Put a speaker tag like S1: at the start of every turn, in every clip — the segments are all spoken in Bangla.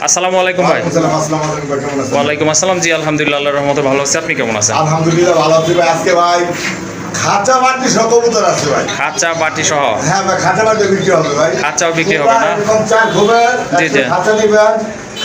S1: আসসালামু আলাইকুম ভাই। ওয়ালাইকুম আসসালাম। জি আলহামদুলিল্লাহ, আল্লাহর রহমতে ভালো আছি। আপনি কেমন আছেন?
S2: আলহামদুলিল্লাহ ভালো আছি ভাই। আজকে ভাই খাঁচা বাটি সহ কবুতর আছে ভাই।
S1: খাঁচা বাটি সহ?
S2: হ্যাঁ ভাই, খাঁচা বাটি বিক্রি হবে ভাই।
S1: খাঁচাও বিক্রি হবে না?
S2: এরকম চার খোবে
S1: জি জি।
S2: খাঁচা নিবেন,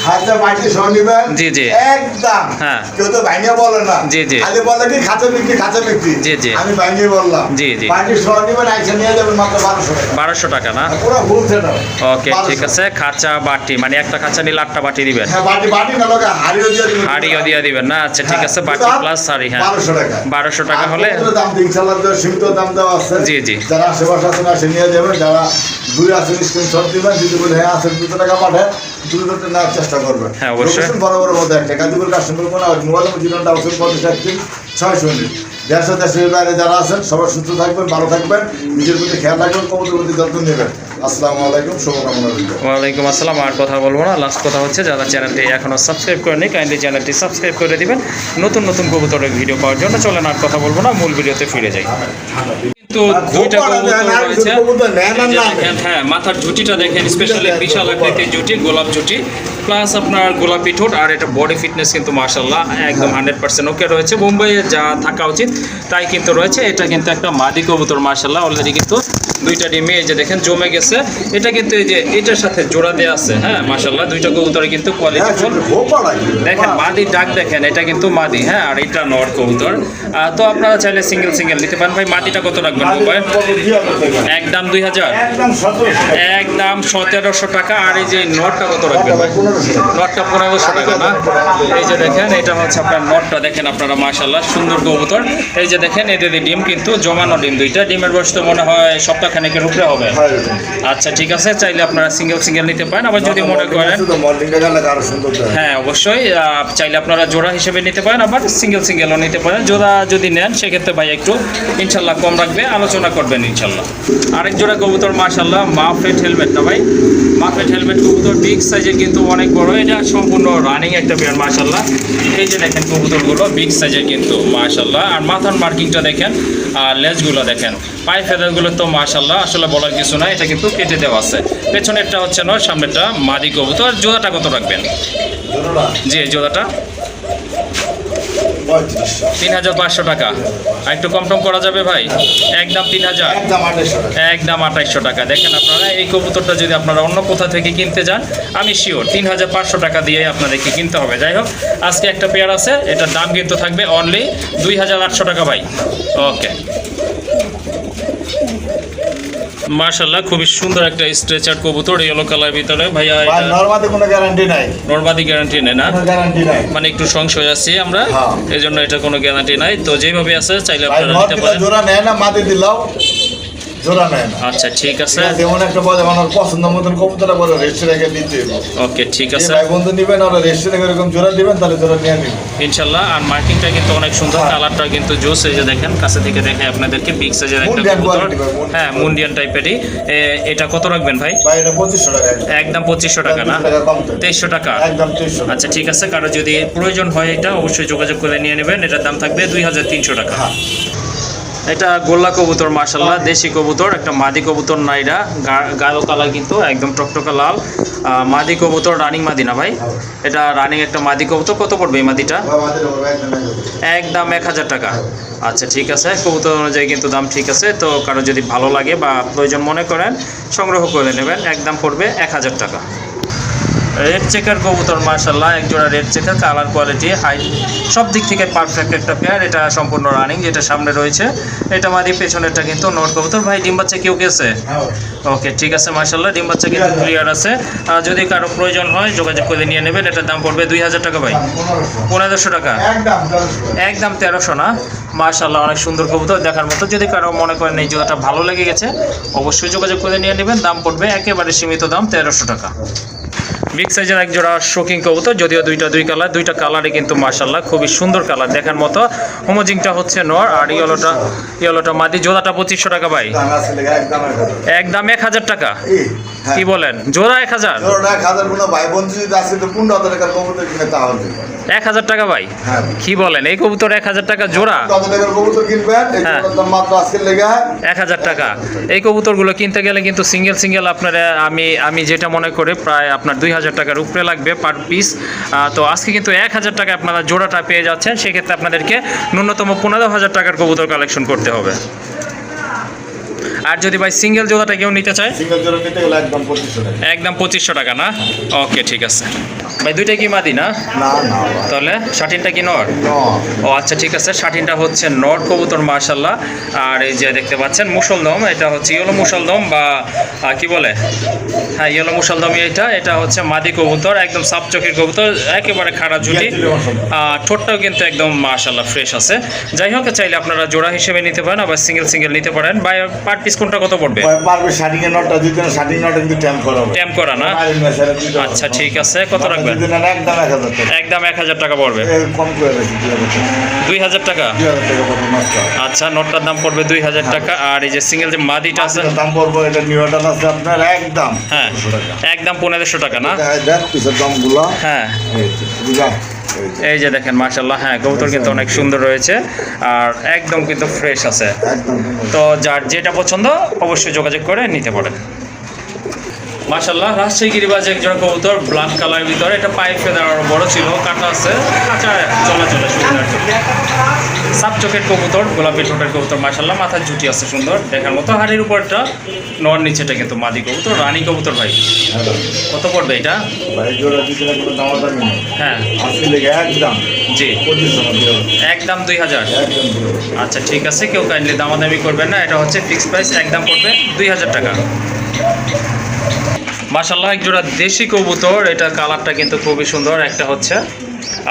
S2: খাঁচা বাটি সহ নিবেন।
S1: জি জি।
S2: একদম।
S1: হ্যাঁ।
S2: কেউ তো ভাইঙ্গা বলে না।
S1: জি জি।
S2: খালি বলে কি খাঁচা বিক্রি, খাঁচা বিক্রি।
S1: জি জি।
S2: আমি ভাইঙ্গে বললাম।
S1: জি জি।
S2: বাটি সহ নিবেন, আইসা নিয়ে যাবেন মাত্র 1200 টাকা।
S1: 1200 টাকা না?
S2: পুরো ভুল সেটা।
S1: ওকে ঠিক আছে। খাঁচা বাটি মানে একটা খাঁচা নিলে 8টা বাটি দিবেন?
S2: হ্যাঁ, বাটি না লোকে হাড়িও দিয়ে দিবেন।
S1: হাড়িও দিয়ে দিবেন না? আচ্ছা ঠিক আছে। বাটি প্লাস হাড়ি। হ্যাঁ
S2: 1200 টাকা।
S1: 1200 টাকা হলে
S2: দাম ইনশাআল্লাহ সীমিত দাম দেওয়া আছে।
S1: জি জি।
S2: যারা আশেপাশে আছেন আসে নিয়ে যাবেন, যারা দূরে আছেন স্ক্রিনশট দিবেন, যদি বলে হ্যাঁ আছেন 200 টাকা পাঠায় 200 নেওয়ার চেষ্টা করবেন।
S1: হ্যাঁ অবশ্যই।
S2: বড় মধ্যে একটা গাজীপুর কাস্টমার কোনো মোবাইল জীবনটা অবশ্যই 50 দেশের বাইরে যারা আছেন সবাই সুস্থ থাকবেন, ভালো থাকবেন, নিজের প্রতি খেয়াল রাখবেন, কবুতরের প্রতি যত্ন নেবেন। আসসালামু আলাইকুম, শুভকামনা রইল।
S1: ওয়ালাইকুম আসসালাম। আর কথা বলবো না, লাস্ট কথা হচ্ছে যারা চ্যানেলটি এখনও সাবস্ক্রাইব করেনি কাইন্ডলি চ্যানেলটি সাবস্ক্রাইব করে দিবেন নতুন নতুন কবুতরের ভিডিও পাওয়ার জন্য। চলেন আর কথা বলবো না, মূল ভিডিওতে ফিরে যাই। কিন্তু দুইটা কবুতর রয়েছে। হ্যাঁ মাথার ঝুটিটা দেখেন, স্পেশালি বিশাল আকৃতির ঝুটি, গোলাপ ঝুটি প্লাস আপনার গোলাপি ঠোঁট। আর এটা বডি ফিটনেস কিন্তু মাশাআল্লাহ একদম 100% ওকে রয়েছে। মুম্বাইয়ে যা থাকা উচিত তাই কিন্তু রয়েছে। এটা কিন্তু একটা মাদি কবুতর মাশাআল্লাহ। অলরেডি কিন্তু দুইটা ডিমে এই যে দেখেন জমে গেছে। এটা কিন্তু এই যে এটার সাথে জোড়া দেওয়া আছে। হ্যাঁ মাশাআল্লাহ দুইটা কবুতরে কিন্তু কোয়ালিটি ফুল। দেখেন মাদি ডাক দেখেন, এটা কিন্তু মাদি। হ্যাঁ আর এটা নর কবুতর। তো আপনারা চাইলে সিঙ্গেল নিতে পারেন। ভাই মাদিটা কত রাখবেন মুম্বাই? একদম 2000, একদম 1700 টাকা। আর এই যে নটটা কত রাখবেন ভাই? নটটা 1500 টাকা না? এই যে দেখেন এটা হচ্ছে আপনার নটটা, দেখেন আপনারা মাশাআল্লাহ সুন্দর কবুতর। এই যে দেখেন এদের ডিম কিন্তু জমানো ডিম, দুইটা ডিমের বয়স তো মনে হয় সপ্তাহখানেকের উপরে হবে। আচ্ছা ঠিক আছে, চাইলে আপনারা সিঙ্গেল নিতে পারেন। আবার যদি মনে করেন হ্যাঁ অবশ্যই চাইলে আপনারা জোড়া হিসেবে নিতে পারেন, আবার সিঙ্গেলও নিতে পারেন। জোড়া যদি নেন সেক্ষেত্রে ভাই একটু ইনশাল্লাহ কম রাখবে, আলোচনা করবেন ইনশাল্লাহ। আরেক জোড়া কবুতর মাশাআল্লাহ মাফেট হেলমেট না ভাই? মাফেট হেলমেট কবুতর বিগ সাইজের কিন্তু অনেক বড়। এটা সম্পূর্ণ রানিং একটা পেয়ার মাশাআল্লাহ। এই যে দেখেন কবুতরগুলো বিগ সাইজের কিন্তু মাশাআল্লাহ। আর মাথার মার্কিংটা দেখেন, আর লেজগুলো দেখেন, পায়ে ফেদারগুলো তো মাশাআল্লাহ আসলে বলার কিছু না। এটা কিন্তু কেটে দেওয়া আছে। পেছনেরটা হচ্ছে নয়, সামনেরটা মাদি কবুতর। জোড়াটা কত রাখবেন? জি জোড়াটা 3500 টাকা। আর একটু কম করা যাবে ভাই? একদম 3000, একদম 2800 টাকা। দেখেন আপনারা এই কবুতরটা যদি আপনারা অন্য কোথা থেকে কিনতে যান আমি শিওর 3500 টাকা দিয়ে আপনাদেরকে কিনতে হবে। যাই হোক আজকে একটা পেয়ার আছে, এটার দাম কিন্তু থাকবে অনলি 2800 টাকা ভাই। ওকে মাশাআল্লাহ খুবই সুন্দর একটা স্ট্রেচার কবুতর ইয়েলো কালার ভিতরে। ভাইয়া এটা
S2: নরমাদি কোনো গ্যারান্টি নাই?
S1: নরমাদি গ্যারান্টি নেই না?
S2: গ্যারান্টি নাই,
S1: মানে একটু সংশয় আছি আমরা, এজন্য এটা কোনো গ্যারান্টি নাই। তো যেভাবে আছে চাইলে আপনারা নিতে পারেন।
S2: জোড়া নেয় না, মাদি দিলাও জোড়া নেয় না।
S1: আচ্ছা ঠিক আছে,
S2: যেমন একটা বলে আমার পছন্দ মতন কবুতরটা বলে রেস্টে রেখে দিতে হবে।
S1: ওকে ঠিক আছে,
S2: ভাই বন্ধু নিবেন আর রেস্টে রেখে এরকম জোড়া দিবেন, তাহলে জোড়া নিয়ে নিবেন
S1: ইনশাআল্লাহ। আর মার্কিংটা কিন্তু অনেক সুন্দর, কালারটা কিন্তু জোস। এই যে দেখেন কাছে থেকে দেখে আপনাদেরকে বিগ সাইজের একটা কবুতর। হ্যাঁ মুন্ডিয়ান টাইপেরই। এটা কত রাখবেন ভাই?
S2: ভাই এটা 2500 টাকা।
S1: একদম 2500 টাকা না? 2300 টাকা।
S2: একদম 2300।
S1: আচ্ছা ঠিক আছে, কারো যদি প্রয়োজন হয় এটা অবশ্যই যোগাযোগ করে নিয়ে নেবেন। এটার দাম থাকবে 2300 টাকা। এটা গোল্লা কবুতর মাশাআল্লাহ, দেশি কবুতর, একটা মাদি কবুতর না। এটা গাঢ় কালার কিন্তু একদম টকটকা লাল। মাদি কবুতর, রানিং মাদি না ভাই? এটা রানিং একটা মাদি কবুতর। কত পড়বে এই মাদিটা? একদম 1000 টাকা। আচ্ছা ঠিক আছে, কবুতর অনুযায়ী কিন্তু দাম ঠিক আছে। তো কারো যদি ভালো লাগে বা প্রয়োজন মনে করেন সংগ্রহ করে নেবেন, একদম পড়বে 1000 টাকা। রেড চেকার কবুতর মাশাআল্লাহ, এক জোড়া red checker, colour quality height সব দিক থেকে পারফেক্ট একটা পেয়ার। এটা সম্পূর্ণ রানিং, যেটা সামনে রয়েছে এটা মাদি, পেছনেরটা কিন্তু নট কবুতর। ভাই ডিম বাচ্চা কেউ গেছে? ওকে ঠিক আছে মাশাআল্লাহ, ডিম বাচ্চা কিন্তু ক্লিয়ার আছে। যদি কারো প্রয়োজন হয় যোগাযোগ করে নিয়ে নেবেন। এটার দাম পড়বে 2000 টাকা ভাই। 1500 টাকা, একদম 1300 না? মাশাআল্লাহ অনেক সুন্দর কবুতর, দেখার মতো। যদি কারো মনে করেন এই জোড়াটা ভালো লেগে গেছে অবশ্যই যোগাযোগ করে নিয়ে নেবেন। দাম পড়বে একেবারে সীমিত দাম, 1300 টাকা। বিগ সাইজের এক জোড়া শোকিং কবুতর, যদিও দুইটা কালারই কিন্তু মাশাআল্লাহ খুবই সুন্দর কালার দেখার মতো। হোমোজিংটা হচ্ছে নর আর ইয়েলোটা মাদি। জোড়াটা 2500 টাকা ভাই। একদম 1000 টাকা। কি বলেন? জোড়া 1000?
S2: জোড়া 1000 কোনো ভাই বন্ধু যদি আসে তো 15,000 টাকার কবুতর কিনে তাহলে
S1: 1000 টাকা ভাই? কি বলেন? এই কবুতর 1000 টাকা জোড়া?
S2: 15,000 টাকার কবুতর কিনবেন, এই কবুতর মাত্র আজকে লেগে
S1: 1000 টাকা। এই কবুতরগুলো কিনতে গেলে কিন্তু সিঙ্গেল আপনারা আমি যেটা মনে করি প্রায় আপনার 2000 টাকার উপরে লাগবে পার পিস। তো আজকে কিন্তু 1000 টাকা আপনারা জোড়াটা পেয়ে যাচ্ছেন। সেক্ষেত্রে আপনাদেরকে ন্যূনতম 15,000 টাকার কবুতর কালেকশন করতে হবে। আর যদি ভাই সিঙ্গেল জোড়াটা কেউ নিতে চায়,
S2: সিঙ্গেল জোড়া নিতে গেলে একদম 2500 টাকা।
S1: একদম 2500 টাকা না? ওকে, ঠিক আছে ভাই। দুইটা কি মাদি না?
S2: না না
S1: তাহলে শাটিনটা কি নর? ও আচ্ছা, ঠিক আছে। শাটিনটা হচ্ছে নর কবুতর মাশাল্লাহ। আর এই যে দেখতে পাচ্ছেন মুসলদম, এটা হচ্ছে ইয়েলো মুসলদম বা কি বলে, হ্যাঁ ইয়েলো মুসলদমই। এটা হচ্ছে মাদি কবুতর, একদম সাপ চোখের কবুতর, একেবারে খাড়া জুটি। ঠোঁটটাও কিন্তু একদম মাশাল্লাহ ফ্রেশ আছে। যাই হোক, চাইলে আপনারা জোড়া হিসেবে নিতে পারেন, আবার সিঙ্গেল সিঙ্গেল নিতে পারেন। বাই পার পিস কোনটা কত পড়বে?
S2: পারবে শাটিং এর নটটা দিতে না, শাটিং নটটা কিন্তু ট্যাম্প করা হবে।
S1: ট্যাম্প করা না? আচ্ছা, ঠিক আছে। কত রাখবেন?
S2: একদম 1000 টাকা।
S1: একদম 1000 টাকা পড়বে।
S2: কম করে রাখি
S1: 2000 টাকা।
S2: 2000 টাকা পড়বে নটটা।
S1: আচ্ছা, নটটার দাম পড়বে 2000 টাকা। আর এই যে সিঙ্গেল যে মাদিটা আছে,
S2: দাম পড়বে, এটা নিউ অর্ডার আছে আপনার একদম
S1: হ্যাঁ
S2: 1500 টাকা।
S1: একদম 1500 টাকা না?
S2: দেখ পিসের দামগুলো।
S1: হ্যাঁ এই যে দেখেন মাশাল্লাহ, হ্যাঁ কবুতর কিন্তু অনেক সুন্দর রয়েছে আর একদম কিন্তু ফ্রেশ আছে।
S2: একদম
S1: তো যার যেটা পছন্দ অবশ্যই যোগাযোগ করে নিতে পারেন। মাশাল্লাহ, রাজশাহী গিরিবাজ একজন কবুতর ব্ল্যাক কালারের ভিতরে। এটা পাইপ ফেদার আরো বড় ছিল, কাটা আছে, কাঁচা চলাচলে সুবিধার জন্য। সাপ চোখের কবুতর, গোলাপি ঠোঁটের কবুতর মাশাল্লাহ, মাথার জুটি আছে সুন্দর দেখার মতো। হাড়ির উপরটা নর, নিচেটা কিন্তু মাদি কবুতর, রানী কবুতর। ভাই কত পড়বে এটা?
S2: ভাই জোড়া দিতে না কোনো দামাদামি নেই।
S1: হ্যাঁ
S2: আসলে একদম
S1: জি
S2: 2500 টাকা।
S1: একদম 2000।
S2: একদম 2000।
S1: আচ্ছা, ঠিক আছে। কেউ কাইন্ডলি দামাদামি করবেন না, এটা হচ্ছে ফিক্সড প্রাইস, একদম পড়বে 2000 টাকা। মাশাল্লাহ, এক জোড়া দেশি কবুতর। এটা কালারটা কিন্তু খুবই সুন্দর। একটা হচ্ছে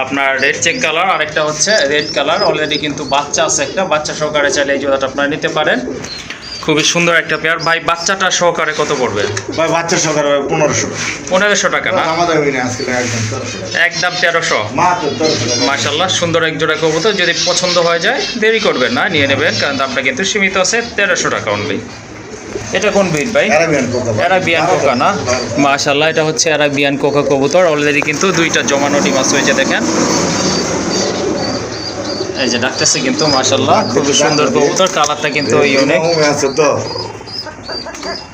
S1: আপনার রেড চেক কালার, আর একটা হচ্ছে রেড কালার। অলরেডি কিন্তু বাচ্চা আছে, একটা বাচ্চা সহকারে চাইলে এই জোড়াটা আপনারা নিতে পারেন। খুবই সুন্দর একটা পেয়ার। ভাই বাচ্চাটা সহকারে কত পড়বে?
S2: ভাই বাচ্চা সকার 1500।
S1: 1500 টাকা না?
S2: দামাদামি নেই আজকে একদম 1300 টাকা।
S1: একদম 1300।
S2: মাত্র 1300 টাকা।
S1: মাশাল্লাহ, সুন্দর এক জোড়া কবুতর। যদি পছন্দ হয়ে যায় দেরি করবেন না, নিয়ে নেবেন, কারণ দামটা কিন্তু সীমিত আছে, 1300 টাকা অনলি। এটা কোন ব্রিড ভাই?
S2: Arabian Coca.
S1: অ্যারাবিয়ান কোকা না? মাশাল্লাহ, এটা হচ্ছে অ্যারাবিয়ান কোকা কবুতর। অলরেডি কিন্তু দুইটা জমানো ডিম আছে, হয়েছে দেখেন। এই যে ডাকতেছে কিন্তু মাশাল্লাহ, খুব সুন্দর কবুতর। কালারটা কিন্তু ইউনিক
S2: আছে তো।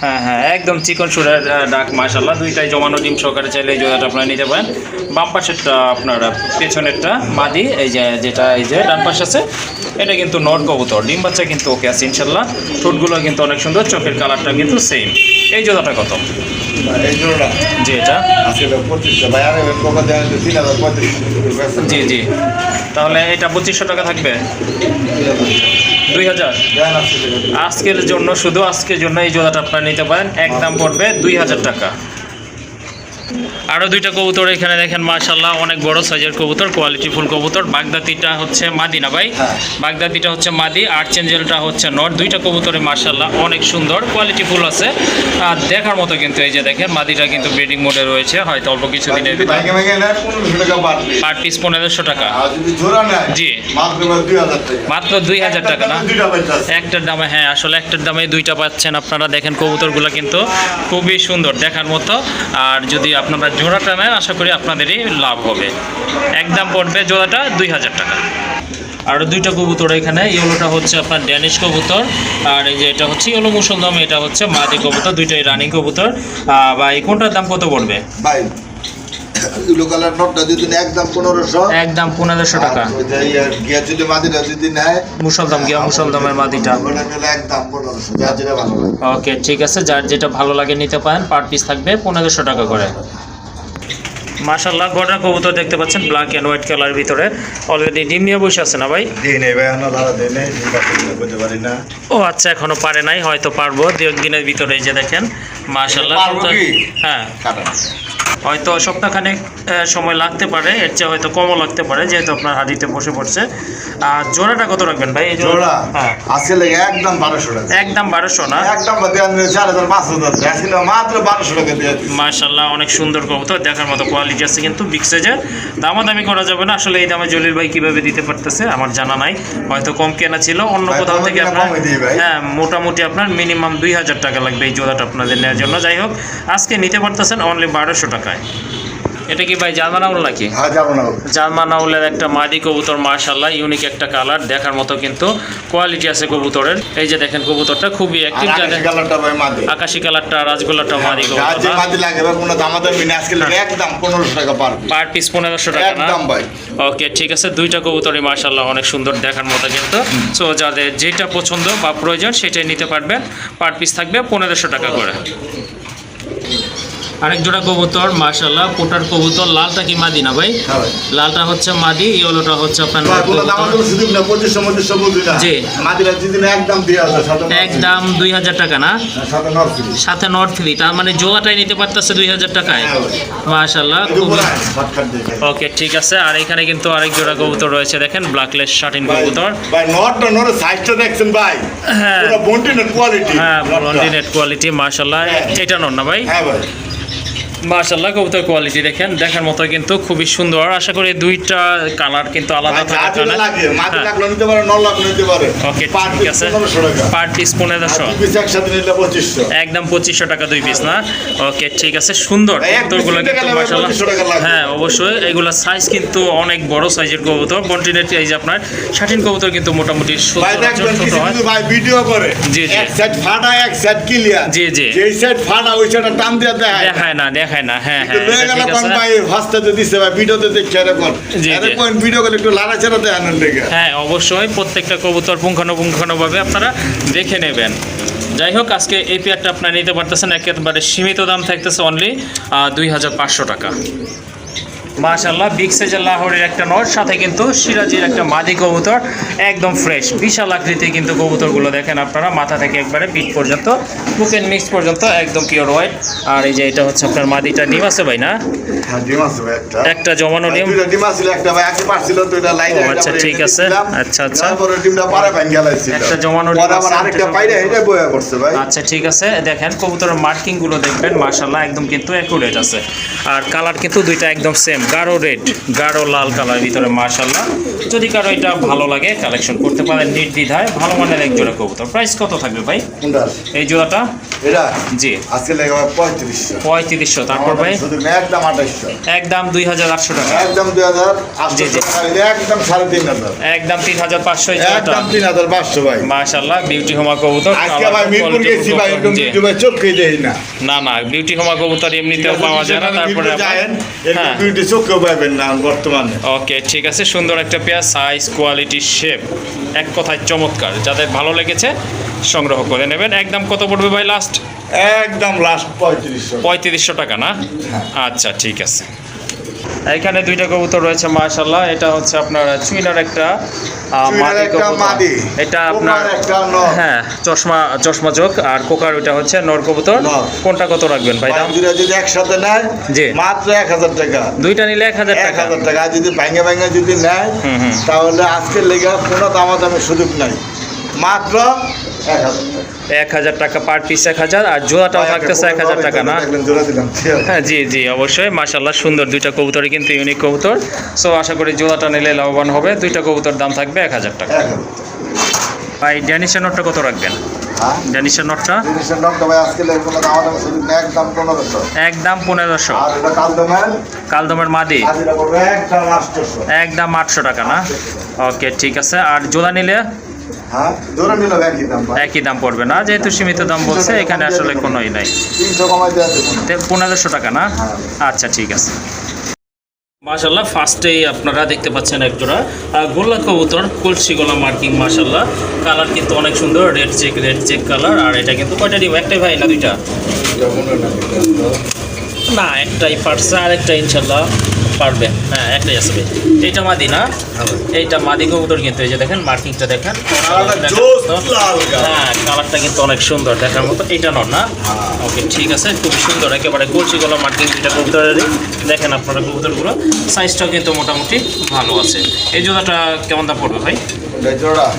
S1: হ্যাঁ হ্যাঁ, একদম চিকন সুরের ডাক মাশাল্লাহ। দুইটাই জমানো ডিম সহকারে চাইলে এই জোড়াটা আপনারা নিতে পারেন। বাম পাশেরটা আপনার পেছনেরটা মাদি, এই যে যেটা এই যে ডান পাশে আছে এটা কিন্তু নর কবুতর। ডিম বাচ্চা কিন্তু ওকে আছে ইনশাল্লাহ। ঠোঁটগুলো কিন্তু অনেক সুন্দর, চোখের কালারটা কিন্তু সেম। এই জোড়াটা কত?
S2: এই জোড়া
S1: জি এটা
S2: আজকে 2500। ভাই আরাবিয়ান কোকা দেন 3035।
S1: জি জি, তাহলে এটা 2500 টাকা থাকবে। 2000
S2: দেন আজকে
S1: আজকের জন্য, শুধু আজকের জন্য এই জোড়াটা আপনারা নিতে পারেন। একদম পড়বে 2000 টাকা। আরও দুইটা কবুতর এখানে দেখেন মাশাল্লাহ, অনেক বড় সাইজের কবুতর, কোয়ালিটি ফুল কবুতর। বাগদাতিটা হচ্ছে মাদি না ভাই?
S2: হ্যাঁ।
S1: বাগদাতিটা হচ্ছে মাদি, আর্চেঞ্জেলটা হচ্ছে নর। দুইটা কবুতরে মাশাল্লাহ অনেক সুন্দর, কোয়ালিটি ফুল আছে আর দেখার মতো। কিন্তু এই যে দেখেন মাদিটা কিন্তু ব্রিডিং মোডে রয়েছে, হয়তো অল্প কিছুদিনের ভিতরে।
S2: ভাইকে ভাইকে নেয় 1500 টাকা পার পিস।
S1: পার পিস 1500 টাকা।
S2: আর যদি জোড়া নেয়
S1: জি।
S2: মাত্র 2000 টাকা।
S1: মাত্র 2000 টাকা না?
S2: দুইটা বাচ্চা আছে।
S1: একটার দামে, হ্যাঁ আসলে একটার দামে দুইটা পাচ্ছেন আপনারা। দেখেন কবুতরগুলো কিন্তু খুবই সুন্দর দেখার মতো। আর যদি আপনারা জোড়াটা নেন, আশা করি আপনাদেরই লাভ হবে। একদম পড়বে জোড়াটা 2000 টাকা। আর দুইটা কবুতর এখানে, ইয়েলোটা হচ্ছে আপনার ড্যানিশ কবুতর, আর এই যে এটা হচ্ছে ইয়েলো মুসলদম, এটা হচ্ছে মাদি কবুতর। দুইটাই রানিং কবুতর। বা এই কোনটার দাম কত পড়বে
S2: ভাই ইলো কালার নটটা যদি নেয় একদম 1500।
S1: একদম 1500 টাকা।
S2: আর ওই যে গিয়া যদি মাদিটা যদি নেয়
S1: মুসলদম, গিয়া মুসলদমের মাদিটা
S2: ওটা নিলে একদম 1500। যা যেটা ভালো লাগে।
S1: ওকে, ঠিক আছে। যার যেটা ভালো লাগে নিতে পারেন। পার পিস থাকবে 1500 টাকা করে। মাশাল্লাহ, গড়া কবুতর দেখতে পাচ্ছেন ব্ল্যাক অ্যান্ড হোয়াইট কালারের ভিতরে। অলরেডি ডিম নিয়ে বসে আছে না ভাই?
S2: দিই নেই ভাই, আমরা লারা দেই নেই, করতে পারি না।
S1: ও আচ্ছা, এখনো পারে নাই, হয়তো পারবো দু একদিনের ভিতরে। এই যে দেখেন মাশাল্লাহ,
S2: পারবো কি?
S1: হ্যাঁ
S2: কাটা
S1: হয়তো সপ্তাহখানেক সময় লাগতে পারে, এর চেয়ে হয়তো কমও লাগতে পারে, যেহেতু আপনার হাড়িতে বসে পড়ছে। আর জোড়াটা কত রাখবেন ভাই? এই
S2: জোড়া
S1: হ্যাঁ
S2: আজকে লেগে একদম 1200 টাকা।
S1: একদম 1200 না?
S2: একদম 4500 টাকা। আজকে মাত্র 1200 টাকা দিয়ে দিচ্ছি।
S1: মাশাল্লাহ, অনেক সুন্দর কবুতর, দেখার মতো কোয়ালিটি আছে কিন্তু বিগ সাইজের। দামাদামি করা যাবে না আসলে। এই দামে জলিল ভাই কিভাবে দিতে পারতেছে আমার জানা নাই, হয়তো কম কেনা ছিল অন্য
S2: ভাই,
S1: কোথাও থেকে।
S2: কমে
S1: আপনার
S2: কমে দিই ভাই।
S1: হ্যাঁ মোটামুটি আপনার মিনিমাম 2000 টাকা লাগবে এই জোড়াটা আপনাদের নেওয়ার জন্য। যাই হোক, আজকে নিতে পারতেছেন অনলি 1200 টাকায়। এটা কি ভাই জার্মানাউল নাকি?
S2: হ্যাঁ যাবো না
S1: জার্মানাউলের একটা মাদি কবুতর, মাশাআল্লাহ ইউনিক একটা কালার, দেখার মতো কিন্তু কোয়ালিটি আছে কবুতরের। এই যে দেখেন কবুতরটা খুবই অ্যাক্টিভ, যাদের
S2: কালারটা ভাই মাদি
S1: আকাশি কালারটা রাজগোল্লাটা মাদি
S2: যে
S1: কবুতর
S2: মাদি লাগে ভাই কোনো দামাদামি না, আজকে একদম 1500 টাকা
S1: পার পিস 1500 টাকা না?
S2: একদম ভাই।
S1: ওকে ঠিক আছে, দুইটা কবুতরই মাশাআল্লাহ অনেক সুন্দর, দেখার মতো কিন্তু। সো যাদের যেটা পছন্দ বা প্রয়োজন সেটাই নিতে পারবেন, পার পিস থাকবে 1500 টাকা করে। আরেক জোড়া কবুতর মাশাআল্লাহ, পোটার কবুতর, লালটা কি মাদি না ভাই?
S2: হ্যাঁ ভাই।
S1: লালটা হচ্ছে মাদি, ইয়েলোটা হচ্ছে আপনার
S2: ভাই কোনো
S1: কবুতর।
S2: দামাদামি সুযোগ না, 2500 বুঝলি না।
S1: জি।
S2: মাদিরা যদি না একদম 2000 সাথে
S1: একদম 2000 টাকা না?
S2: সাথে নর ফ্রি।
S1: সাথে নট ফ্রি, তার মানে জোড়াটাই নিতে পারতেছে 2000 টাকায়।
S2: হ্যাঁ ভাই।
S1: মাশাআল্লাহ
S2: একটু
S1: খুবই
S2: বড় শর্টকাট দেখে
S1: ওকে ঠিক আছে। আর এখানে কিন্তু আরেক জোড়া কবুতর রয়েছে, দেখেন ব্ল্যাকলেস শাটিন কবুতর।
S2: ভাই নরের সাইজটা দেখছেন ভাই,
S1: হ্যাঁ।
S2: পুরো বন্টিনেট কোয়ালিটি।
S1: হ্যাঁ ব্লন্ডিনেট কোয়ালিটি মাশাআল্লাহ। এটা নর না ভাই?
S2: হ্যাঁ ভাই।
S1: মাশাআল্লাহ কবুতর কোয়ালিটি দেখেন, দেখার মতো কিন্তু খুবই সুন্দর। আশা করি দুইটা কালার কিন্তু আলাদা
S2: ভাই যা
S1: থাকার
S2: যেটা
S1: কারণে
S2: লাগে, মাদি লাগলো নিতে পারে, নর লাগলো নিতে পারে।
S1: ওকে
S2: পার
S1: ঠিক
S2: পিস
S1: আছে,
S2: 1500 টাকা।
S1: পার পিস 1500,
S2: দুই পিস একসাথে নিলে 2500।
S1: একদম 2500 টাকা দুই পিস না? ওকে ঠিক আছে, সুন্দর
S2: ভাই, এক
S1: কবুতরগুলো
S2: piece নিতে
S1: কিন্তু
S2: গেলে
S1: মাশাআল্লাহ।
S2: 2500 টাকা লাগবে।
S1: হ্যাঁ অবশ্যই, এগুলা সাইজ কিন্তু অনেক বড় সাইজের কবুতর। বন্টিনেট এই যে আপনার শাটিন কবুতর কিন্তু মোটামুটি
S2: ভাই দেখবেন
S1: ছোট
S2: কিছু
S1: হয়।
S2: কিন্তু ভাই ভিডিও করে,
S1: জি, জি।
S2: এক সাইড ফাটা এক সাইড ক্লিয়ার।
S1: জি, জি।
S2: যেই সাইড ফাটা ওই সাইডটা টান দিয়ে দেখায়।
S1: দেখায় না, হ্যাঁ
S2: তো
S1: হ্যাঁ
S2: লয়ে
S1: এটা
S2: গেল
S1: ঠিক
S2: কোন
S1: আছে।
S2: ভাই হস্তে দিছে ভাই ভিডিওতে দেখে এরকম।
S1: জি, জি।
S2: এরকম ভিডিও করে একটু লাড়াচাড়া দেয় আনন্দ লেগে।
S1: হ্যাঁ অবশ্যই প্রত্যেকটা কবুতর পুঙ্খানুপুঙ্খানুভাবে আপনারা দেখে নেবেন। যাই হোক, আজকে এই পেয়ারটা আপনারা নিতে পারতেছেন, একেবারে সীমিত দাম থাকতেছে অনলি 2500 টাকা। মাশাআল্লাহ বিগ সাইজের লাহোরের একটা নর, সাথে কিন্তু সিরাজির একটা মাদি কবুতর, একদম ফ্রেশ বিশাল আকৃতি কিন্তু কবুতরগুলো দেখেন আপনারা, মাথা থেকে একবারে পিঠ পর্যন্ত, বুকের মিক্স পর্যন্ত একদম পিওর হোয়াইট। আর এই যে এটা হচ্ছে আপনার মাদিটা, ডিম আছে ভাই না?
S2: হ্যাঁ ডিম আছে ভাই একটা।
S1: একটা জমানো ডিম।
S2: দুইটা ডিম আছে, একটা ভাই আগে পারছিল তো এটা লাইনে।
S1: ও আচ্ছা ঠিক আছে, আচ্ছা আচ্ছা।
S2: তারপরে ডিমটা পারে ভাঙ গেলাইছিল।
S1: একটা জমানো ডিম
S2: পরে আবার
S1: আছে,
S2: আরেকটা পাইরে এটা বয়া করছে ভাই।
S1: আচ্ছা ঠিক আছে, দেখেন কবুতরের মার্কিং গুলো দেখবেন মাশাআল্লাহ একদম কিন্তু অ্যাকুরেট আছে। আর কালার কিন্তু দুইটা একদম সেম, গাঢ় রেড গাঢ় লাল কালার ভিতরে মাশাআল্লাহ। যদি কারো এটা ভালো লাগে কালেকশন করতে পারেন নির্দ্বিধায়। ভালো মানের এক জোড়া কবুতর। প্রাইস কত থাকবে ভাই
S2: কোনটা?
S1: এই জোড়াটা?
S2: এটা
S1: জি
S2: আজকে লেগে ভাই 3500।
S1: 3500। তারপর ভাই
S2: শুধু একদম 2800।
S1: একদম 2800 টাকা।
S2: একদম 2800
S1: জি।
S2: টাকা, একদম 3500।
S1: একদম 3500 এই জোড়াটা।
S2: একদম 3500 ভাই।
S1: মাশাআল্লাহ বিউটি হোমা কবুতর।
S2: আজকে ভাই মিরপুর গেছি ভাই, একদম
S1: জি।
S2: ইউটিউবে চোখে দেই না।
S1: না বিউটি হোমা কবুতর এমনিতেও পাওয়া যায় না। তারপরে
S2: যায়েন
S1: হ্যাঁ
S2: বিউটি চোখেও পাবেন না বর্তমানে।
S1: ওকে ঠিক আছে, সুন্দর একটা পেয়ার, সাইজ কোয়ালিটি শেপ এক কথায় চমৎকার। যাদের ভালো লেগেছে সংগ্রহ করে নেবেন। একদম কত পড়বে ভাই লাস্ট?
S2: একদম লাস্ট 3500।
S1: 3500 টাকা না? আচ্ছা ঠিক আছে। এখানে দুইটা কবুতর রয়েছে মাশাআল্লাহ। এটা হচ্ছে আপনার চুইনার একটা মাদি কবুতর। এটা আপনার হ্যাঁ চশমা চোখ, আর কোকার ওইটা হচ্ছে নর কবুতর। কোনটা কত রাখবেন ভাই দাম?
S2: দুইটা যদি একসাথে নেয়
S1: জি
S2: মাত্র 1000 টাকা।
S1: দুইটা নিলে 1000 টাকা।
S2: 1000 টাকা। আর যদি ভাঙে যদি নেয় তাহলে আজকের লেগে কোনো দামাদামের সুযোগ নাই, মাত্র
S1: 1000 টাকা পার পিস 1000। আর জোড়াটাও থাকতেছে 1000 টাকা না?
S2: জোড়া দিলাম।
S1: হ্যাঁ জি অবশ্যই মাশাআল্লাহ সুন্দর দুইটা কবুতরই কিন্তু ইউনিক কবুতর। সো আশা করি জোড়াটা নিলে লাভবান হবে। দুইটা কবুতর দাম থাকবে 1000 টাকা। ভাই ড্যানিশের নটটা কত রাখবেন? ড্যানিশের নটটা
S2: জিনিসের নকটা ভাই আজকে লেগে কোনো দামাদামের সুযোগ নেই, একদম 1500।
S1: একদম 1500।
S2: আর এটা
S1: কালদমের মাদি
S2: আর এটা পড়বে একদম 800।
S1: একদম 800 টাকা না? ওকে ঠিক আছে। আর জোড়া নিলে
S2: হ্যাঁ জোড়া নিলে একই দাম ভাই।
S1: একই দাম পড়বে না? যেহেতু সীমিত দাম বলছে এখানে আসলে কোনোই নাই।
S2: 300 কমাই দেওয়া যাবে।
S1: 1500 টাকা না? আচ্ছা ঠিক আছে। মাশাআল্লাহ ফার্স্টেই আপনারা দেখতে পাচ্ছেন একজোড়া গোল্লা কবুতর, কলসি গলা মার্কিং মাশাআল্লাহ। কালার কিন্তু অনেক সুন্দর, রেড চেক কালার। আর এটা কিন্তু কয়টা ডিম? একটাই ভাই না দুইটা? না একটাই পারছে, আর একটা ইনশাল্লাহ পারবে। হ্যাঁ একটাই আসবে। এইটা মাদি না? এইটা মাদি কবুতর কিন্তু এই যে দেখেন মার্কিংটা দেখেন। হ্যাঁ কালারটা কিন্তু অনেক সুন্দর দেখার মতো। এইটা নর না? ওকে ঠিক আছে, খুবই সুন্দর একেবারে কলসি গলা মার্কিং দুইটা কবুতরেরই। দেখেন আপনারা কবুতরগুলো সাইজটাও কিন্তু মোটামুটি ভালো আছে। এই জোড়াটা কেমন দাম পড়বে ভাই?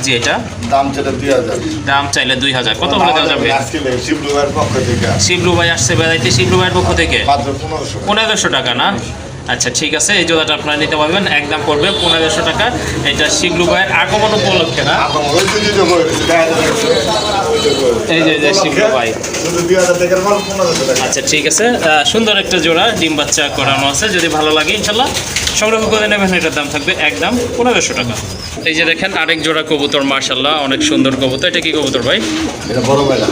S1: জি এটা
S2: দাম চাইলে 2000।
S1: দাম চাইলে 2000। কত বলে দেওয়া যাবে?
S2: আজকে শিবলু ভাইয়ের পক্ষ থেকে।
S1: শিবলু ভাই আসছে বেড়াইতে, শিবলু ভাইয়ের পক্ষ থেকে
S2: মাত্র 1500।
S1: 1500 টাকা না? আচ্ছা ঠিক আছে, এই জোড়াটা আপনারা নিতে পারবেন, একদম পড়বে 1500 টাকা। এটা শিবলু ভাইয়ের আগমন উপলক্ষে না? এই যে শিবলু ভাই। আচ্ছা ঠিক আছে, সুন্দর একটা জোড়া ডিম বাচ্চা করানো আছে, যদি ভালো লাগে ইনশাল্লাহ সংগ্রহ করে নেবেন। এটার দাম থাকবে একদম 1500 টাকা। এই যে দেখেন আরেক জোড়া কবুতর, মাশাল্লাহ অনেক সুন্দর কবুতর। এটা কি কবুতর ভাই?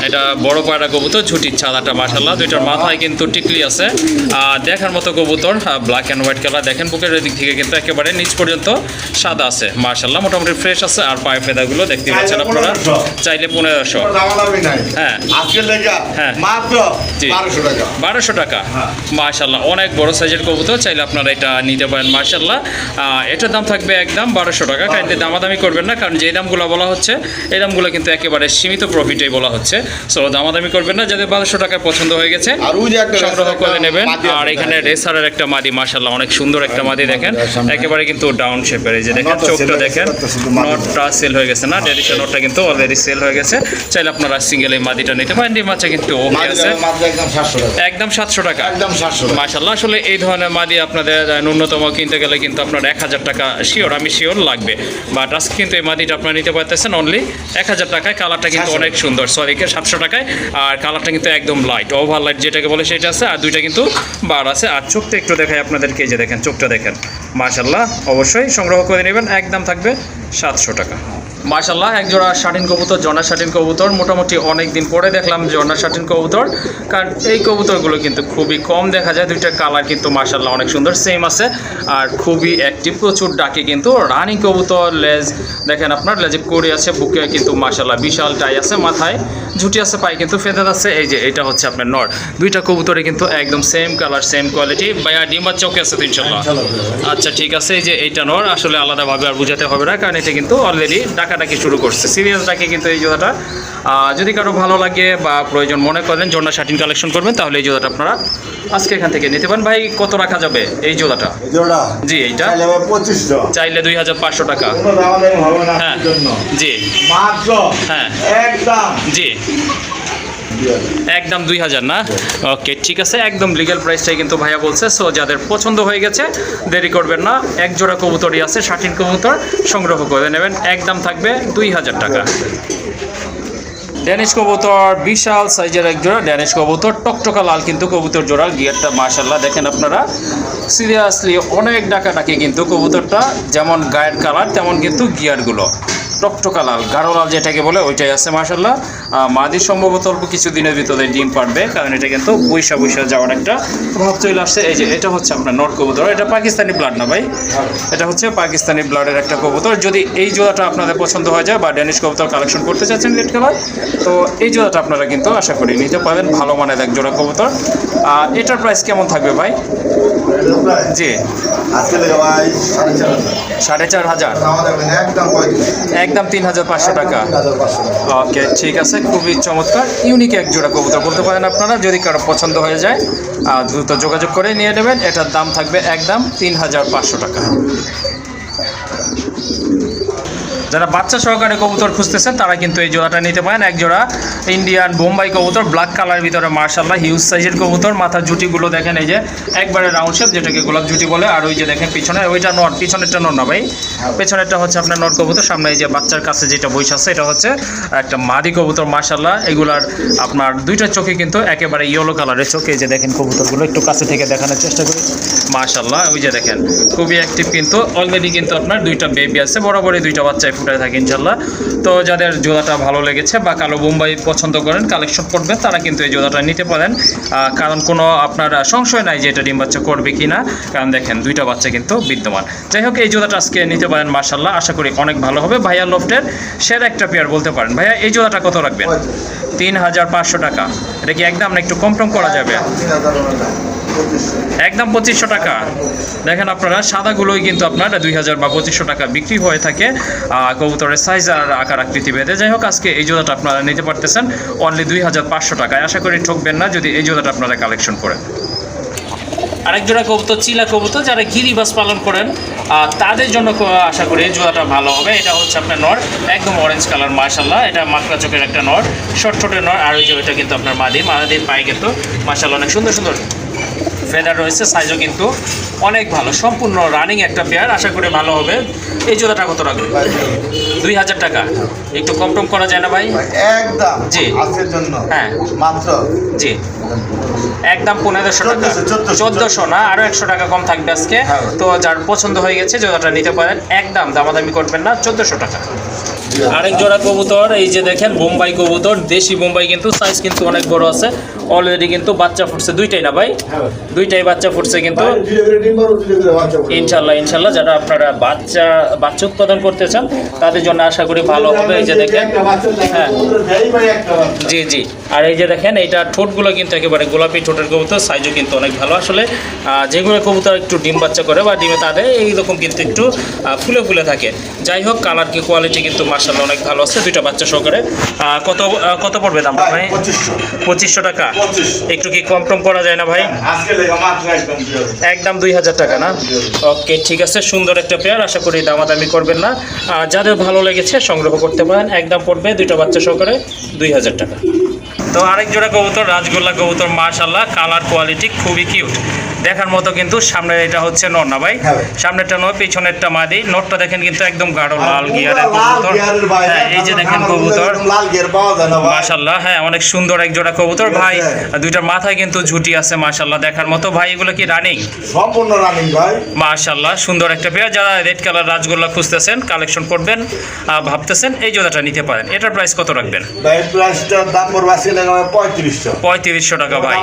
S1: এটা বড় পায়রা কবুতর, ঝুটির ছাদাটা মাশাল্লাহ, দুইটার মাথায় কিন্তু টিকলি আছে, দেখার মতো কবুতর, ব্ল্যাক অ্যান্ড হোয়াইট কালার। দেখেন বুকের দিক থেকে কিন্তু একেবারে নিচ পর্যন্ত সাদা আছে মাশাল্লাহ, মোটামুটি ফ্রেশ আছে। আর পায়ে ফেদাগুলো দেখতে পাচ্ছেন আপনারা, চাইলে 1500। হ্যাঁ হ্যাঁ
S2: মাত্র
S1: জি 1200 টাকা।
S2: হ্যাঁ।
S1: মাশাল্লাহ অনেক বড় সাইজের কবুতর, চাইলে আপনারা এটা নিতে পারেন মাশাল্লাহ। এটার দাম থাকবে একদম 1200 টাকা। কাইন্ডলি দামাদামি করবেন না, কারণ যে দামগুলো বলা হচ্ছে এই দামগুলো কিন্তু একেবারে সীমিত প্রফিটেই বলা হচ্ছে। সো দামাদামি করবেন না, যাদের 1200 টাকায় পছন্দ হয়ে গেছে
S2: আর ওই যে একটা
S1: সংগ্রহ করে নেবেন।
S2: মাদি
S1: আর এখানে রেসারের একটা মাদি মাশাল্লাহ অনেক সুন্দর একটা মাদি, দেখেন একেবারে কিন্তু ডাউন শেপের। এই যে দেখেন
S2: নটটা
S1: চোখটা
S2: sell হয়ে
S1: দেখেন,
S2: গেছে, শুধু মাদি।
S1: নটটা সেল হয়ে গেছে না, ডেডিশন নটটা কিন্তু অলরেডি সেল হয়ে গেছে। চাইলে আপনারা সিঙ্গেল এই মাদিটা নিতে পারেন। ডিম বাচ্চা কিন্তু ওকে আছে,
S2: মাত্র একদম 700 টাকা।
S1: একদম 700 টাকা।
S2: একদম 700 টাকা।
S1: মাশাল্লাহ আসলে এই ধরনের মাদি আপনাদের ন্যূনতম কিনতে গেলে কিন্তু আপনার 1000 টাকা শিওর, আমি শিওর লাগবে। বাট আজকে কিন্তু এই মাদিটা আপনারা নিতে পারতেছেন অনলি 1000 টাকায়। কালারটা কিন্তু
S2: 700
S1: অনেক সুন্দর, সরি 700 টাকায়। আর কালারটা কিন্তু একদম লাইট, ওভার লাইট যেটাকে বলে সেটা আছে। আর দুইটা কিন্তু বার আছে। আর চোখটা একটু দেখাই আপনাদেরকে, এই যে দেখেন চোখটা দেখেন মাশাল্লাহ, অবশ্যই সংগ্রহ করে নেবেন, একদম থাকবে 700 টাকা। মাশাল্লাহ এক জোড়া শাটিন কবুতর, জর্না শাটিন কবুতর, মোটামুটি অনেক দিন পরে দেখলাম জর্না শাটিন কবুতর, কারণ এই কবুতরগুলো কিন্তু খুবই কম দেখা যায়। দুইটা কালার কিন্তু মাশাল্লাহ অনেক সুন্দর সেম আছে, আর খুবই অ্যাক্টিভ, প্রচুর ডাকে কিন্তু। রানিং কবুতর, লেজ দেখেন আপনার, লেজে কড়ি আছে, বুকে কিন্তু মাশাল্লাহ বিশাল টাই আছে, মাথায় ঝুটি আছে, পায়ে কিন্তু ফেদার আছে। এই যে এটা হচ্ছে আপনার নর, দুইটা কবুতরে কিন্তু একদম সেম কালার সেম কোয়ালিটি। ভাইয়া ডিম বাচ্চা ওকে আছে তো ইনশাল্লাহ? আচ্ছা ঠিক আছে, এই যে এইটা নর, আসলে আলাদাভাবে আর বুঝাতে হবে না, কারণ এটা কিন্তু অলরেডি ডাকাডাকি শুরু করছে, সিরিয়াস ডাকে কিন্তু এই জোড়াটা। যদি কারো ভালো লাগে বা প্রয়োজন মনে করেন জর্না শাটিন কালেকশন করবেন, তাহলে এই জোড়াটা আপনারা আজকে এখান থেকে নিতে পারেন। ভাই কত রাখা যাবে এই জোড়াটা?
S2: জোড়া
S1: জি এইটা
S2: চাইলে 2500
S1: চাইলে 2500 টাকা।
S2: কোনো দামাদামি হবে না
S1: হ্যাঁ
S2: আপনার জন্য।
S1: জি
S2: মাত্র
S1: হ্যাঁ
S2: একদম
S1: জি একদম 2000 না? ওকে ঠিক আছে, একদম লিগ্যাল প্রাইসটাই কিন্তু ভাইয়া বলছে। সো যাদের পছন্দ হয়ে গেছে দেরি করবেন না, এক জোড়া কবুতরই আছে, শাটিন কবুতর, সংগ্রহ করে নেবেন, একদম থাকবে 2000 টাকা। ড্যানিশ কবুতর, বিশাল সাইজের এক জোড়া ড্যানিশ কবুতর, টকটকা লাল কিন্তু কবুতর জোড়া। গিয়ারটা মাশাল্লাহ দেখেন আপনারা, সিরিয়াসলি অনেক ডাকাডাকি কিন্তু কবুতরটা, যেমন গায়ের কালার তেমন কিন্তু গিয়ারগুলো টকটকা লাল, গাঢ় লাল যেটাকে বলে ওইটাই আছে মাশাল্লাহ। মাদি সম্ভবত অল্প কিছুদিনের ভিতরে ডিম পারবে, কারণ এটা কিন্তু বৈশা যাওয়ার একটা ভাব চলে আসছে। এই যে এটা হচ্ছে আপনার নট কবুতর, এটা পাকিস্তানি ব্লাড না ভাই, এটা হচ্ছে পাকিস্তানি ব্লাডের একটা কবুতর। যদি এই জোড়াটা আপনাদের পছন্দ হয়ে যায় বা ড্যানিশ কবুতর কালেকশন করতে চাচ্ছেন রেড কালার, তো এই জোড়াটা আপনারা কিন্তু আশা করি নিতে পারেন, ভালো মানের এক জোড়া কবুতর। এটার প্রাইস কেমন থাকবে ভাই? জি
S2: আজকে লেগে ভাই 4500
S1: 4500,
S2: আমাদের একদম 3500
S1: একদম 3500 টাকা।
S2: 3500
S1: ওকে ঠিক আছে, খুবই চমৎকার ইউনিক এক জোড়া কবুতর বলতে পারেন আপনারা। যদি কারো পছন্দ হয়ে যায় দ্রুত যোগাযোগ করে নিয়ে নেবেন। এটার দাম থাকবে একদম 3500 টাকা। যারা বাচ্চা সহকারে কবুতর খুঁজতেছেন তারা কিন্তু এই জোড়াটা নিতে পারেন। এক জোড়া ইন্ডিয়ান বোম্বাই কবুতর, ব্ল্যাক কালার ভিতরে মার্শাল্লাহ হিউজ সাইজের কবুতর। মাথার জুটিগুলো দেখেন, এই যে একবারে রাউন্ড শেপ, যেটাকে গোলাপ জুটি বলে। আর ওই যে দেখেন পিছনে ওইটা নট, পিছনেরটা নট না ভাই, পেছনেরটা হচ্ছে আপনার নট কবুতর। সামনে এই যে বাচ্চার কাছে যেটা বইস আছে এটা হচ্ছে একটা মাদি কবুতর মার্শাল্লাহ। এগুলার আপনার দুইটা চোখে কিন্তু একেবারে ইয়েলো কালারের চোখ। এই যে দেখেন কবুতরগুলো একটু কাছে থেকে দেখানোর চেষ্টা করি, মার্শাল্লাহ ওই যে দেখেন খুবই অ্যাক্টিভ কিন্তু। অলরেডি কিন্তু আপনার দুইটা বেবি আছে, বরাবরই দুইটা বাচ্চায় ফুটে থাকে ইনশাল্লাহ। তো যাদের জোড়াটা ভালো লেগেছে বা কালো বোম্বাই পছন্দ করেন, কালেকশন করবেন, তারা কিন্তু এই জোড়াটা নিতে পারেন। কারণ কোনো আপনার সংশয় নাই যে এটা ডিম বাচ্চা করবে কি না, কারণ দেখেন দুইটা বাচ্চা কিন্তু বিদ্যমান। যাই হোক এই জোড়াটা আজকে নিতে পারেন মার্শাল্লাহ, আশা করি অনেক ভালো হবে। ভাইয়া লফটের সেরা একটা পেয়ার বলতে পারেন। ভাইয়া এই জোড়াটা কত রাখবেন? 3500 টাকা। এটা কি একদম না একটু কম টম করা যাবে? একদম 2500 টাকা। দেখেন আপনারা সাদাগুলোই কিন্তু আপনার 2000 বা 2500 টাকা বিক্রি হয়ে থাকে কবুতরের সাইজ আর আকার আকৃতি ভেদে। যাই হোক আজকে এই জোড়াটা আপনারা নিতে পারতেছেন অনলি 2500 টাকায়। আশা করি ঠকবেন না যদি এই জোড়াটা আপনারা কালেকশন করেন। আরেক জোড়া কবুতর চিলা কবুতর, যারা গিরিবাস পালন করেন তাদের জন্য আশা করি জোড়াটা ভালো হবে। এটা হচ্ছে আপনার নর, একদম অরেঞ্জ কালার মাশাল্লাহ। এটা মাকড়া চোখের একটা নর, শর্ট ছোটের নর। আর ওই যে ওইটা কিন্তু আপনার মাদির পায়ে কিন্তু মাশাল্লাহ অনেক সুন্দর সুন্দর ফেদার রয়েছে, সাইজও কিন্তু অনেক ভালো, সম্পূর্ণ রানিং একটা পেয়ার, আশা করি ভালো হবে। এই জোড়াটা কত রাখবেন? 2000 টাকা। একটু কম টম করা যায় না ভাই?
S2: একদম
S1: জি।
S2: আজকের জন্য
S1: হ্যাঁ
S2: মাত্র
S1: জি, একদম 1500 টাকা। 1400 না, আরো 100 টাকা কম থাকবে আজকে।
S2: হ্যাঁ।
S1: তো যার পছন্দ হয়ে গেছে জোড়াটা নিতে পারেন, একদম দামাদামি করবেন না, 1400 টাকা। আরেক জোড়া কবুতর, এই যে দেখেন বোম্বাই কবুতর, দেশি বোম্বাই, কিন্তু সাইজ কিন্তু অনেক বড় আছে। অলরেডি কিন্তু বাচ্চা ফুটছে দুইটাই না ভাই? দুইটাই বাচ্চা ফুটছে কিন্তু ইনশাল্লাহ ইনশাল্লাহ। যারা আপনারা বাচ্চা উৎপাদন করতে চান তাদের জন্য আশা করি ভালো হবে। এই যে দেখেন, হ্যাঁ জি জি। আর এই যে দেখেন এইটা ঠোঁটগুলো কিন্তু একেবারে গোলাপি ঠোঁটের কবুতর, সাইজও কিন্তু অনেক ভালো। আসলে যেগুলো কবুতর একটু ডিম বাচ্চা করে বা ডিমে তাদের এইরকম কিন্তু একটু ফুলে ফুলে থাকে। যাই হোক, কালার কি কোয়ালিটি কিন্তু মার্শাল্লাহ অনেক ভালো আছে, দুইটা বাচ্চা সহকারে। কত পড়বে দাম ভাই? 2500 টাকা। একটু কি কম টম করা যায় না ভাই? একদম 2000 টাকা না? ওকে ঠিক আছে, সুন্দর একটা পেয়ার, আশা করি দামাদামি করবেন না। যাদের ভালো লেগেছে সংগ্রহ করতে পারেন, একদম পড়বে দুইটা বাচ্চা সহকারে 2000 টাকা। তো আরেক জোড়া কবুতর, রাজগোল্লা কবুতর, মাশাআল্লাহ কালার কোয়ালিটি খুবই কিউট, দেখার মতো। কিন্তু সামনের এটা হচ্ছে নর না ভাই? সামনেরটা নয়, পিছনেরটা মাদি। নরটা দেখেন কিন্তু একদম গাঢ় লাল গিয়ারের কবুতর। হ্যাঁ, এই যে দেখেন কবুতর, মাশাআল্লাহ। হ্যাঁ, অনেক সুন্দর এক জোড়া কবুতর ভাই, দুইটার মাথায় কিন্তু ঝুটি আছে, মাশাআল্লাহ দেখার মতো। ভাই এগুলো কি রানিং?
S2: সম্পূর্ণ রানিং ভাই,
S1: মাশাআল্লাহ সুন্দর একটা পেয়ার। যারা রেড কালার রাজগোল্লা খুঁজতেছেন, কালেকশন করবেন ভাবতেছেন, এই জোড়াটা নিতে পারেন। এটার প্রাইস কত রাখবেন?
S2: ভাই প্রাইসটার দাম পড়বে আজকে 3500
S1: টাকা ভাই।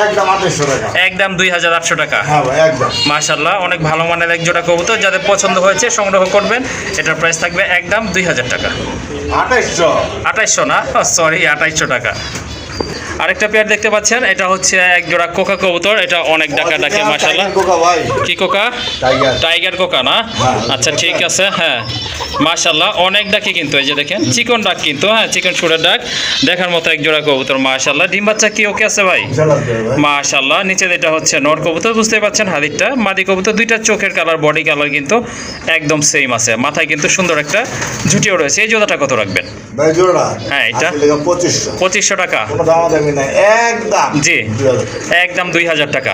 S2: একদম 2800 টাকা,
S1: একদম 2800 টাকা।
S2: হ্যাঁ ভাই একদম
S1: মাশাআল্লাহ অনেক ভালো মানের এক জোড়া কবুতর, যাদের পছন্দ হয়েছে সংগ্রহ করবেন। এটার প্রাইস থাকবে একদম 2000 টাকা। 2800 না, সরি 2800 টাকা। আরেকটা পেয়ার দেখতে পাচ্ছেন, এটা হচ্ছে এক জোড়া কোকা কবুতর, এটা অনেক ডাকা ডাকে মাশাআল্লাহ। কি কোকা? টাইগার কোকা না? আচ্ছা ঠিক আছে, হ্যাঁ মাশাআল্লাহ অনেক ডাকে কিন্তু। এই যে দেখেন চিকন ডাক কিন্তু, হ্যাঁ চিকন সুরের ডাক, দেখার মতো এক জোড়া কবুতর মাশাআল্লাহ। ডিম বাচ্চা কি ওকে আছে ভাই? মাশাআল্লাহ। নিচে যেটা হচ্ছে নর কবুতর, বুঝতে পারছেন হাদিকটা মাদি কবুতর, দুইটা চোখের কালার বডি কালার কিন্তু একদম সেম আছে, মাথায় কিন্তু সুন্দর একটা ঝুটিও রয়েছে। এই জোড়াটা কত রাখবেন? হ্যাঁ এটা 2500 টাকা। জি একদম 2000 টাকা।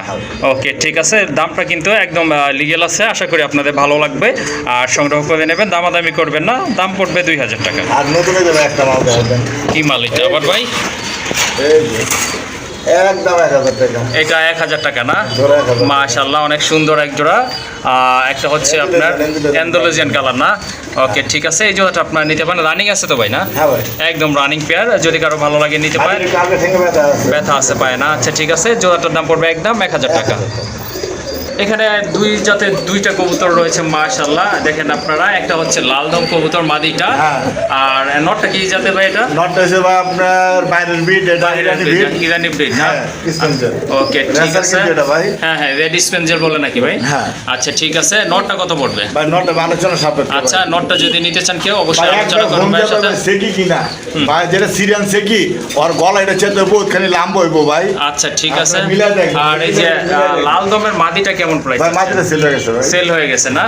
S1: ওকে ঠিক আছে, দামটা কিন্তু একদম লিগেল আছে, আশা করি আপনাদের ভালো লাগবে। আর সংগ্রহ করে নেবেন, দামাদামি করবেন না, দাম পড়বে 2000 টাকা।
S2: আর নতুন একটা মাল দেখাবেন।
S1: কি মাল এটা আবার ভাই?
S2: একদম 1000 টাকা।
S1: এটা 1000 টাকা না? মাশাআল্লাহ অনেক সুন্দর এক জোড়া। একটা হচ্ছে আপনার অ্যান্ডালুজিয়ান কালার না? ওকে ঠিক আছে, এই জোড়াটা আপনার নিতে পারেন। রানিং আছে তো ভাই না?
S2: হ্যাঁ ভাই
S1: একদম রানিং পেয়ার, যদি কারো ভালো লাগে নিতে পারেন। ব্যথা আছে পায় না? আচ্ছা ঠিক আছে, জোড়াটার দাম পড়বে একদম 1000 টাকা। এখানে দুই জাতের দুইটা কবুতর রয়েছে মাশাআল্লাহ, দেখেন আপনারা। একটা হচ্ছে লাল দম কবুতর মাদিটা, আর নটটা কি জাতের ভাই? এটা
S2: নটটা হচ্ছে ভাই আপনার বাইরের ব্রিড, এটা
S1: ইরানি ব্রিড না? ওকে ঠিক আছে, হ্যাঁ হ্যাঁ রেড স্পেঞ্জেল বলে নাকি ভাই?
S2: হ্যাঁ
S1: আচ্ছা ঠিক আছে, নটটা কত পড়বে
S2: ভাই? নটটা আলোচনা সাপেক্ষে।
S1: আচ্ছা নটটা যদি নিতে চান কেউ অবশ্যই আলোচনা করবেন ভাইয়ের সাথে।
S2: সেকি কিনা ভাই, যেটা সিরিয়ান সেকি, ওর গলা এটা চেতে বহুতখানি লাম্ব হইব ভাই।
S1: আচ্ছা ঠিক আছে। আর এই যে লাল দমের মাদিটা কেমন প্রাইস?
S2: ভাই মাদিটা সেল হয়ে গেছে ভাই।
S1: সেল হয়ে গেছে না?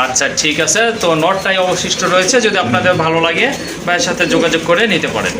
S1: আচ্ছা ঠিক আছে, তো নটটাই অবশিষ্ট রয়েছে, যদি আপনাদের ভালো লাগে ভাইয়ের সাথে যোগাযোগ করে নিতে পারেন।